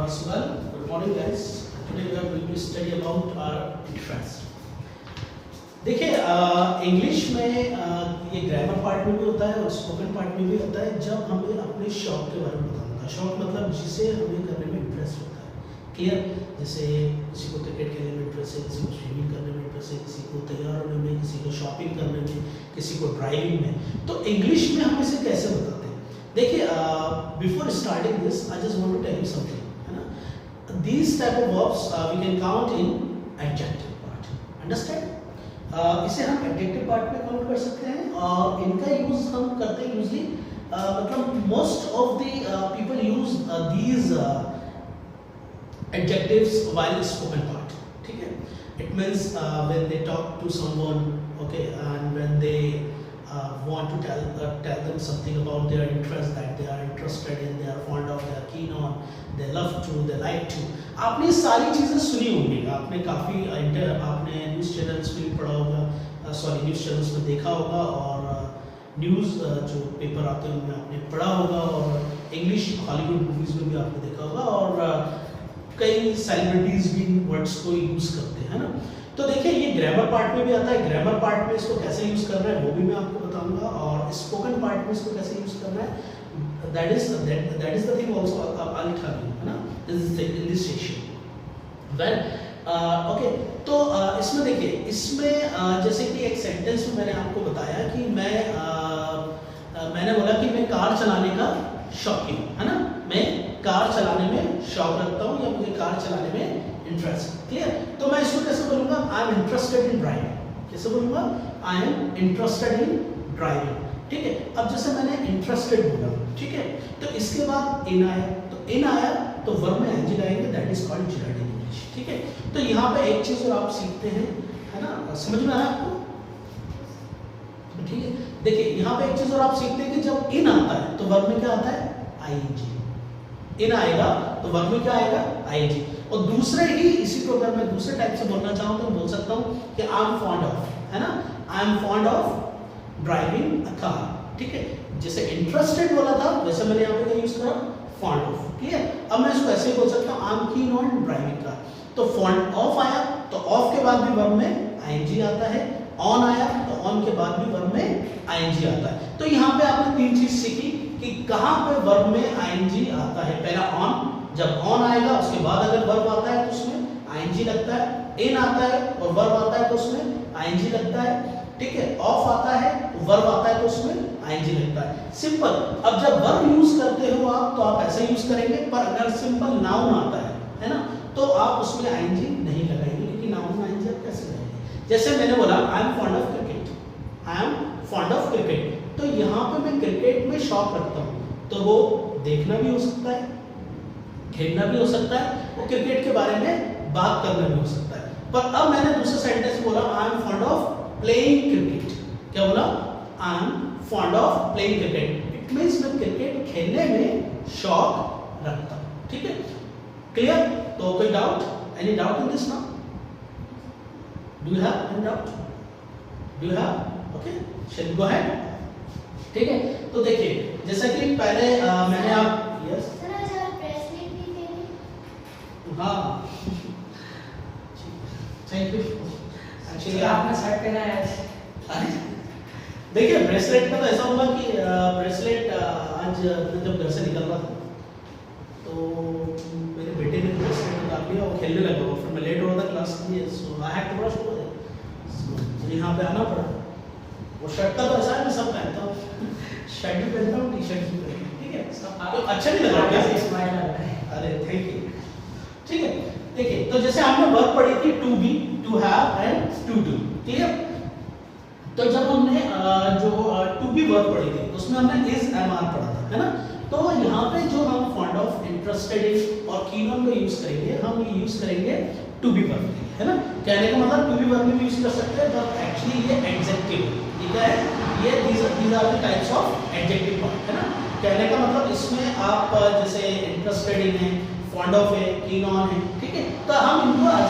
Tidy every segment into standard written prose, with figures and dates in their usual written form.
Sugal. Good morning, guys. Today we are going to study about our interest. देखिए English में ये grammar part में भी होता है और स्पोकन पार्ट में भी होता है जब हमें अपने शौक के बारे में बताना होता है। शौक मतलब जिसे हमें करने में इंटरेस्ट होता है। क्लियर? जैसे किसी को क्रिकेट खेलने में इंटरेस्ट है, किसी को स्विमिंग करने में इंटरेस्ट है, किसी को तैयार होने में, किसी को शॉपिंग करने में, किसी को ड्राइविंग में। तो इंग्लिश में हम इसे कैसे बताते हैं? देखिए before starting this I just want to tell you something, है ना? These type of verbs we can count in adjective part. Understand? इसे हम एडजेक्टिव पार्ट में काउंट कर सकते हैं और इनका यूज हम करते हैं यूजली मतलब most of the people use these adjectives while spoken part. ठीक है? It means when they talk to someone, okay, and when they want to tell them something about their interest, that they are interested in, they are fond of, they are keen on, they love to, they like to. आपने सारी चीज़ें सुनी होंगी, आपने काफ़ी आपने news channels में पढ़ा होगा, सॉरी न्यूज़ चैनल्स में देखा होगा और न्यूज़ जो पेपर आते हैं उनमें आपने पढ़ा होगा और इंग्लिश हॉलीवुड मूवीज़ में भी आपने देखा होगा और कई सेलिब्रिटीज़ भी वर्ड्स को यूज़ करते हैं, है ना? तो देखिए ये ग्रामर पार्ट में भी आता है. ग्रामर पार्ट में इसको कैसे यूज़ करना है वो भी मैं आपको बताऊंगा और स्पोकन पार्ट में इसको कैसे यूज़ करना है that is the thing also I will tell you, है ना, in this session. Well okay, तो इसमें देखिए इसमें जैसे कि एक सेंटेंस में मैंने आपको बताया कि मैंने बोला कि मैं कार चलाने का शौकीन, है ना, मैं कार चलाने में शौक रखता हूँ या मुझे कार चलाने में इंटरेस्ट. क्लियर? तो मैं इसको कैसे बोलूँगा? आई एम इंटरेस्टेड इन ड्राइविंग. कैसे बोलूँगा? आई एम इंटरेस्टेड इन ड्राइविंग. ठीक है? अब जैसे मैंने इंटरेस्टेड बोला, ठीक है, तो इसके बाद इन आया, तो इन आया तो वर्ब में एंजिल आएंगे, that is called Z in English. ठीक है? तो यहाँ पे एक चीज और आप सीखते हैं, है ना, समझ में आया आपको? ठीक है? देखिए यहाँ पे एक चीज और आप सीखते हैं कि जब इन आता है तो वर्ब में क्या आता है? आईएनजी. इन आएगा तो वर्ब में क्या आएगा? आईएनजी. और दूसरे ही इसी को अगर मैं दूसरे टाइप से बोलना चाहूँ तो बोल सकता हूँ कि आई एम फॉन्ड ऑफ, है ना, आई am fond of driving a car. ठीक है? जैसे इंटरेस्टेड बोला था वैसे मैंने यहाँ पे क्या यूज करा? Fond of. क्लियर? अब मैं इसको ऐसे बोल सकता हूँ आई am keen on driving car. तो फॉन्ड ऑफ आया तो ऑफ के बाद भी वर्ब में आईएनजी आता है. ऑन आया तो ऑन के बाद भी वर्ब में आईएनजी आता है. तो यहाँ पे आपने तीन चीज सीखी कि कहाँ पे वर्ब में आईएनजी आता है. पहला ऑन, जब ऑन आएगा उसके बाद अगर वर्ब आता है तो उसमें आईएनजी लगता है. इन आता है और वर्ब आता है तो उसमें आईएनजी लगता है. ठीक है? ऑफ आता है तो वर्ब आता है तो उसमें आईएनजी लगता है. सिंपल. अब जब वर्ब यूज करते हो आप तो आप ऐसे यूज करेंगे, पर अगर सिंपल नाउन आता है ना, तो आप उसमें आईएनजी नहीं लगाएंगे. लेकिन नाउन में आईएनजी आप कैसे लगाएंगे? जैसे मैंने बोला आई am fond of cricket. I am fond of cricket. तो यहाँ पे मैं क्रिकेट में शौक रखता हूँ, तो वो देखना भी हो सकता है, खेलना भी हो सकता है, वो क्रिकेट के बारे में बात करना भी हो सकता है. पर अब मैंने दूसरा सेंटेंस बोला आई am fond of playing cricket. क्या बोला? आई am fond of playing cricket. It means मैं क्रिकेट खेलने में शौक रखता हूँ. ठीक है? क्लियर? तो कोई doubt? Any doubt in this now? Do you have any doubt? Do you have? Okay, shall we go ahead. ठीक है? तो देखिए जैसा कि पहले मैंने आप यस हाँ थैंक यू. एक्चुअली आपने शर्ट पहना है आज. देखिए ब्रेसलेट का तो ऐसा हुआ कि ब्रेसलेट आज मैं जब घर से निकल रहा था तो मेरे बेटे ने ब्रेसलेट निकाल लिया और खेलने लगा वो. फिर मैं लेट हो रहा था क्लास के लिए, so I had to rush to मुझे यहाँ पे आना पड़ा. वो शर्ट का तो ऐसा है मैं सब पहनता हूँ, शर्ट भी पहनता हूँ, टी शर्ट भी पहनता हूँ. ठीक है? तो अच्छा नहीं लगा क्या? स्माइल आ रहा है. अरे थैंक यू. ठीक है? देखिए तो जैसे हमने वर्ब पढ़ी थी to be, to have and to do. Clear? तो जब हमने जो टू बी वर्ब पढ़ी थी उसमें हमने इज एम आर पढ़ा था, है ना. तो यहाँ पे जो हम फॉन्ड ऑफ, इंटरेस्टेड इन और कीन ऑन को यूज करेंगे, हम ये यूज करेंगे टू बी वर्ब, है ना. कहने का मतलब टू बी वर्ब में यूज कर सकते हैं, बट एक्चुअली ये एडजेक्टिव है. ठीक है? ये these are the types of adjective part, है ना. कहने का मतलब इसमें आप जैसे इंटरेस्टेड इन है, फॉन्ड ऑफ है, कीन ऑन है. ठीक है? तो हम इनको एज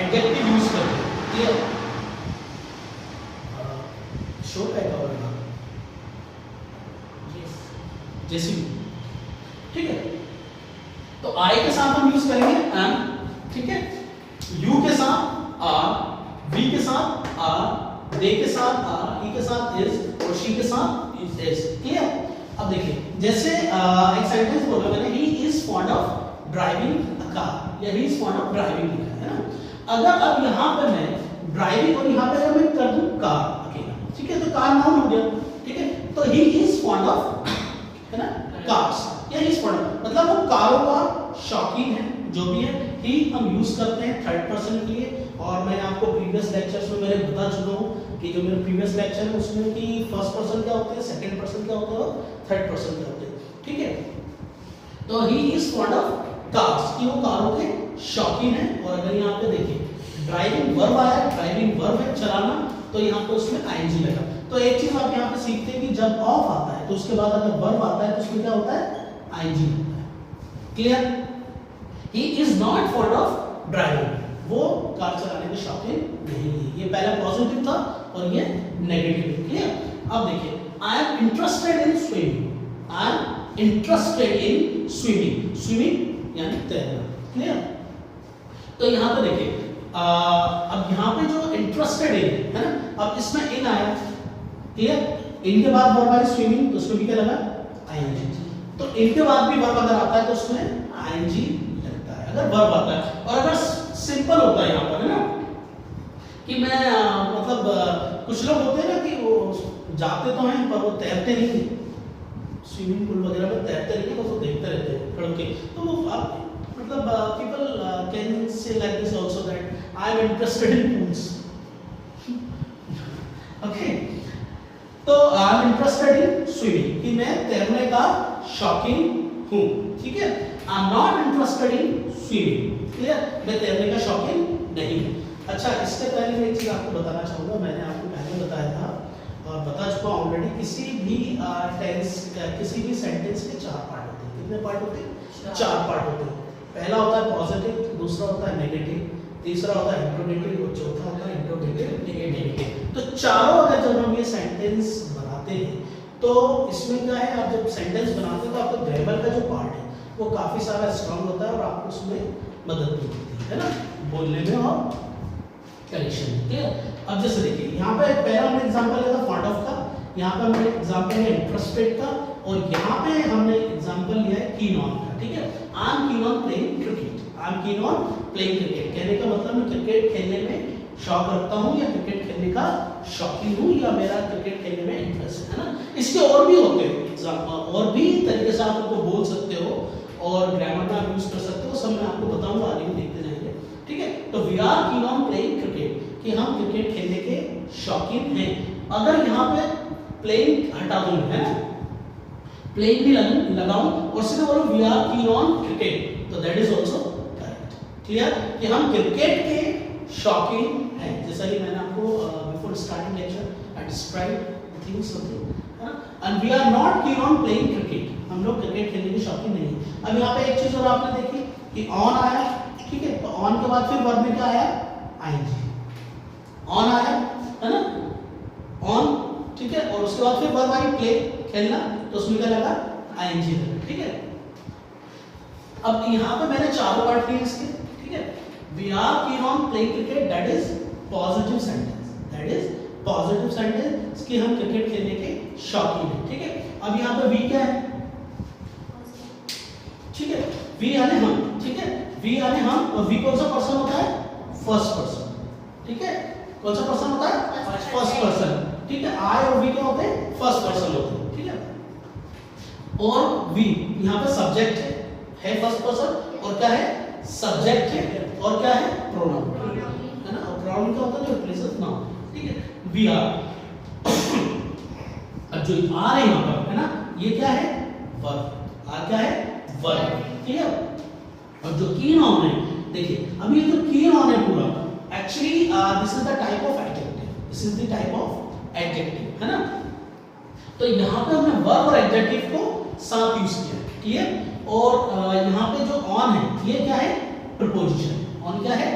एडजेक्टिव यूज करते हैं. क्लियर? शो का क्या होगा? जैसी. ठीक है? तो आई के साथ हम यूज करेंगे एम, ठीक है, यू के साथ आर, वी के साथ आर, दे के साथ आर, ही के साथ इज और शी के साथ इज। क्लियर? अब देखिए जैसे एक सेंटेंस बोला मैंने, he is fond of driving a car, या he is fond of driving लिखा है ना। अगर अब यहाँ पे मैं ड्राइविंग और यहाँ पे अगर मैं कर दूं कार अकेला, ठीक है, तो कार नाउन हो गया, ठीक है, तो ही इज फॉन्ड ऑफ, है ना, कार्स, या ही इज फॉन्ड ऑफ, मतलब वो कारों का शौकीन है, जो भी है। ही हम यूज करते हैं थर्ड पर्सन के लिए, और मैं आपको प्रीवियस लेक्चर्स में मैंने बता चुका हूँ कि जो मेरे प्रीवियस लेक्चर है उसमें कि फर्स्ट पर्सन क्या होते हैं, सेकंड पर्सन क्या होते हैं और थर्ड पर्सन क्या होते हैं, ठीक है। तो ही इज फॉन्ड ऑफ कार्स, कि वो कारों के शौकीन है। और अगर यहाँ पे देखिए ड्राइविंग वर्ब आया, ड्राइविंग वर्ब है चलाना, तो यहाँ पे उसमें आईएनजी लगा। तो एक चीज आप यहाँ पे सीखते हैं कि जब ऑफ आता है तो उसके बाद अगर वर्ब आता है तो उसमें क्या होता है, आईएनजी होता है। Clear? He is not fond of driving, वो कार चलाने के शौकीन नहीं है। ये पहला पॉजिटिव था और ये नेगेटिव। क्लियर? अब देखिए आई am interested in swimming, I am interested in swimming, swimming यानी तैरना। क्लियर? तो यहाँ पे देखिए अब यहाँ पे जो इंटरेस्टेड इन है ना, अब इसमें इन आया। क्लियर? इनके बाद वर्ब आया स्विमिंग, तो उसमें भी क्या लगा, आईएनजी। तो इनके बाद भी वर्ब अगर आता है तो उसमें आईएनजी लगता है अगर वर्ब आता है। और अगर सिंपल होता है यहाँ पर, है ना, कि मैं मतलब कुछ लोग होते हैं ना कि वो जाते तो हैं पर वो तैरते नहीं, स्विमिंग पूल वगैरह में तैरते नहीं, बस वो देखते रहते हैं खड़े के। तो वो आप मतलब people can say like this also that I am interested in pools. Okay, तो I am interested in swimming, कि मैं तैरने का शौकीन हूँ, ठीक है। I am not interested in swimming, clear, मैं तैरने का शौकीन नहीं हूँ। अच्छा, इससे पहले मैं एक चीज आपको बताना चाहूँगा, मैंने आपको पहले बताया था और बता चुका ऑलरेडी, किसी भी टेंस किसी भी सेंटेंस के चार पार्ट होते हैं। कितने पार्ट होते हैं? चार पार्ट होते हैं। पहला होता है पॉजिटिव, दूसरा होता है नेगेटिव, तीसरा होता है इंट्रोगेटिव और चौथा होता है इंट्रोगेटिव नेगेटिव। तो चारों अगर जब हम ये सेंटेंस बनाते हैं तो इसमें क्या है, आप जब सेंटेंस बनाते हैं तो आपका ग्रामर का जो पार्ट है वो काफी सारा स्ट्रांग होता है और आपको उसमें मदद भी होती है ना, बोलने में और करेक्शन में। क्लियर? अब जैसे देखिए यहाँ पे पहला हमने एग्जांपल लिया था फॉन्ड ऑफ का, यहाँ पे हमने एग्जांपल लिया इंटरेस्टेड का, और यहाँ पे हमने एग्जांपल लिया है कीन ऑन का। ठीक है, I am keen on playing cricket, I am keen on playing cricket कहने का मतलब मैं क्रिकेट खेलने में शौक रखता हूँ या क्रिकेट खेलने का शौकीन हूँ या मेरा क्रिकेट खेलने में इंटरेस्ट है ना। इसके और भी होते हैं एग्जांपल, और भी तरीके से आप उनको बोल सकते हो और ग्रामर का यूज कर सकते हो, सब मैं आपको बताऊंगा आगे भी देखते जाएंगे। ठीक है, तो we are keen on playing cricket कि हम क्रिकेट खेलने के शौकीन हैं। अगर यहाँ पे प्लेइंग हटा दूं है ना, प्लेइंग भी लगाऊं और सीधे बोलो we are keen on cricket, तो that is also correct. Clear कि हम क्रिकेट के शौकीन हैं, जैसा कि मैंने आपको before starting lecture I describe things something है ना। And we are not keen on playing cricket, हम लोग क्रिकेट खेलने के शौकीन नहीं हैं। अब यहाँ पे एक चीज और आपने देखी कि ऑन आया, ठीक है, तो ऑन के बाद फिर वर्ब में क्या आया, आईएनजी। ऑन आया है ना, ऑन, ठीक है, और उसके बाद फिर वर्ब आई प्ले खेलना, तो उसमें क्या लगा, आईएनजी लगा। ठीक है, अब यहाँ पे मैंने चारों पार्ट किए इसके। ठीक है, we are keen on playing cricket, that is positive sentence, that is positive sentence कि हम क्रिकेट खेलने के शौकीन हैं। ठीक है, अब यहाँ पे वी क्या है, ठीक है, वी यानी हम, ठीक है, वी यानी हम, और वी कौन सा पर्सन होता है, फर्स्ट पर्सन। ठीक है, कौन सा पर्सन होता है, फर्स्ट पर्सन। ठीक है, आई और वी क्या होते हैं, फर्स्ट पर्सन होते हैं। ठीक है, और वी यहाँ पे सब्जेक्ट है फर्स्ट पर्सन, और क्या है, सब्जेक्ट है, और क्या है, प्रोनाउन है ना, और प्रोनाउन क्या होता है, जो रिप्लेसेस नाउन। ठीक है, वी आर, अब जो आर है यहाँ पर है ना, ये क्या है, वर्ब, आर क्या है, वर्ब। ठीक है, और जो कीन ऑन है, देखिए अब ये जो कीन ऑन है पूरा, actually this is the type of adjective, this is the type of adjective है ना। तो यहाँ पे हमने वर्ब और एडजेक्टिव को साथ यूज किया है। क्लियर, और यहाँ पे जो ऑन है ये क्या है, प्रपोजिशन। ऑन क्या है,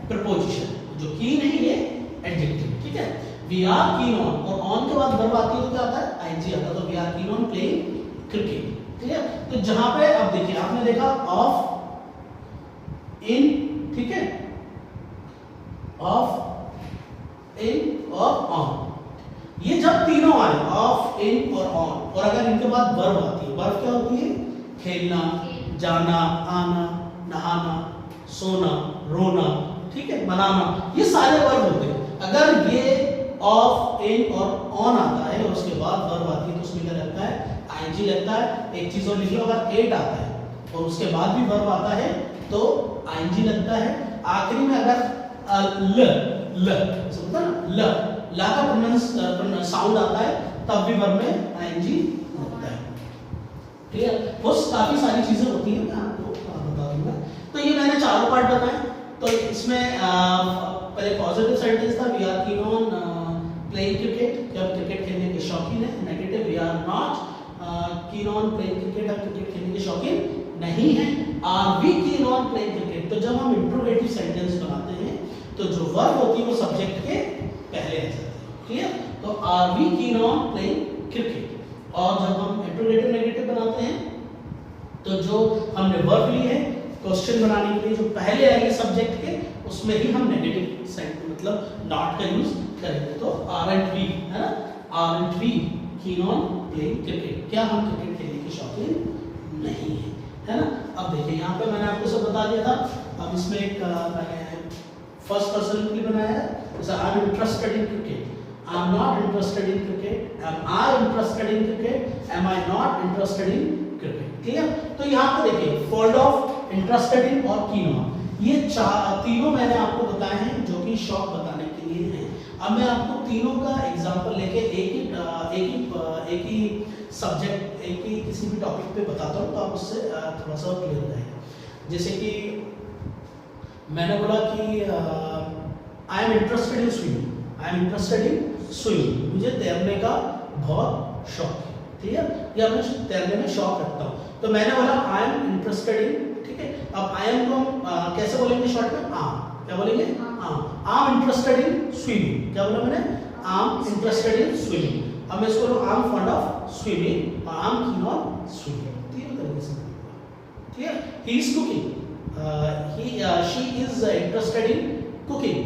प्रपोजिशन, जो कीन है ये एडजेक्टिव। ठीक है, वी आर कीन ऑन, और ऑन के बाद वर्ब आती है तो क्या आता है, आईएनजी आता है, तो we are keen on playing cricket. Clear, तो जहां पे अब देखिए आपने देखा ऑफ इन, ठीक है, ऑफ, इन और ऑन। ये जब तीनों आए, ऑफ, इन और ऑन, और अगर इनके बाद वर्ब आती है, वर्ब क्या होती है? खेलना, जाना, आना, नहाना, सोना, रोना, ठीक है, मनाना, ये सारे वर्ब होते हैं। अगर ये ऑफ, इन और ऑन आता है और उसके बाद वर्ब आती है तो उसमें क्या लगता है? आईएनजी लगता है। एक चीज और लिख लो, अगर एट आता है और उसके बाद भी वर्ब आता है तो आईएनजी लगता है। आखिरी में अगर ल समझा ना, ला का प्रोनाउंस साउंड आता है तब भी वर्ब में आईएनजी लगता है। क्लियर? बस काफी सारी चीजें होती हैं, मैं आपको बता दूंगा। तो ये मैंने चारों पार्ट बताए। तो इसमें पहले पॉजिटिव सेंटेंस था, we are keen on playing cricket, कि हम क्रिकेट खेलने के शौकीन हैं। Negative, we are not keen on playing cricket, हम क्रिकेट खेलने के शौकीन नहीं हैं। Are we keen on playing cricket, तो जब हम इंट्रोगेटिव सेंटेंस बनाते हैं तो जो वर्ब होती है वो सब्जेक्ट के पहले आ जाती है। क्लियर? तो are we keen on playing cricket. और जब हम इंट्रोगेटिव नेगेटिव बनाते हैं तो जो हमने वर्ब ली है क्वेश्चन बनाने के लिए, जो पहले आएंगे सब्जेक्ट के, उसमें ही हम नेगेटिव सेंटेंस मतलब नॉट का यूज करेंगे। तो आरंट वी, है ना, aren't we keen on playing cricket, क्या हम क्रिकेट खेलने के शौकीन नहीं है, है ना। अब देखिए यहाँ पे मैंने आपको सब बता दिया था। अब इसमें एक मैंने फर्स्ट पर्सन के लिए बनाया है, जैसे I am interested in cricket, I am not interested in cricket, am I interested in cricket, am I not interested in cricket. Clear? तो यहाँ पे देखिए फोल्ड ऑफ, इंटरेस्टेड इन और कीन ऑन, ये तीनों मैंने आपको बताए हैं जो कि शौक बताने के लिए हैं। अब मैं आपको तीनों का एग्जांपल लेके एक ही सब्जेक्ट, एक ही किसी भी टॉपिक पे बताता हूँ, तो आप उससे थोड़ा सा क्लियर हो जाएगा। जैसे कि मैंने बोला कि आई am interested in swimming, I am interested in swimming, मुझे तैरने का बहुत शौक है। ठीक है, या मैं तैरने में शौक रखता हूँ। तो मैंने बोला आई एम इंटरेस्टेड इन, ठीक है। अब आई एम को हम कैसे बोलेंगे शॉर्ट में? आम, क्या बोलेंगे? आम। I am interested in swimming, क्या बोला मैंने? I am interested in swimming. अब मैं इसको I am fond of swimming और I am keen on swimming, तीन तरीके से। ठीक है, he is cooking, she is interested in cooking,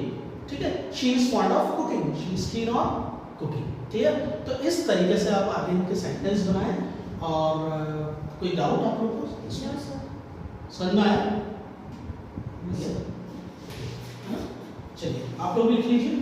ठीक है, she is fond of cooking, she is keen on cooking. ठीक है, तो इस तरीके से आप आगे इनके सेंटेंस बनाएं। और कोई डाउट आप लोगों को? समझ में आया? चलिए आप लोग लिख लीजिए।